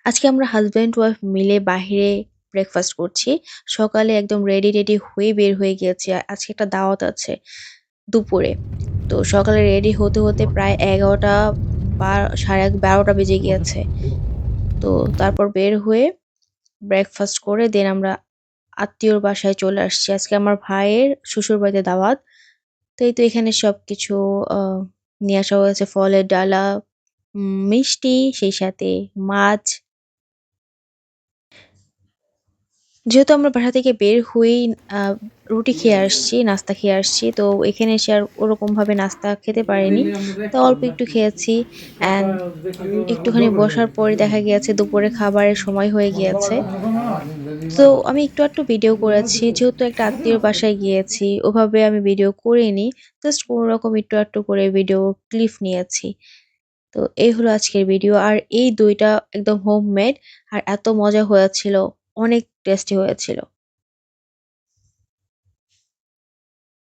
আজকে আমরা husband wife মিলে বাহিরে ব্রেকফাস্ট করছি। সকালে একদম রেডি হয়ে বের হয়ে গিয়েছি। আজকে একটা দাওয়াত আছে দুপুরে। তো সকালে রেডি হতে প্রায় ১১টা বা ১১:৩০ বেজে গিয়েছে। তো তারপর বের হয়ে ব্রেকফাস্ট করে দেন আমরা আত্মীয়র বাসায় চলে আসছি। আজকে আমার ভাইয়ের শ্বশুরবাড়িতে দাওয়াত। তো এই তো এখানে সবকিছু আ নিয়ে আসা হয়েছে ফলের ডালা, মিষ্টি, সেই সাথে মাছ। যেহেতু আমরা বাসা থেকে বের হয়েই আ রুটি খেয়ে আসছি, নাস্তা খেয়ে আসছি। তো এখানে এসে আর ওরকমভাবে নাস্তা খেতে পারিনি। তো অল্প একটু খেয়েছি অ্যান্ড একটুখানি বসার পরে দেখা গিয়েছে দুপুরে খাবারের সময় হয়ে গিয়েছে। তো আমি একটু আধটু ভিডিও করেছি। যেহেতু একটা আত্মীয়র বাসায় গিয়েছি, ওভাবে আমি ভিডিও করিনি। জাস্ট কোনরকম একটু আধটু করে ভিডিও ক্লিপ নিয়েছি। তো এই হলো আজকের ভিডিও। আর এই দইটা একদম হোমমেড আর এত মজা হয়েছিল। অনেক টেস্টি হয়েছিল।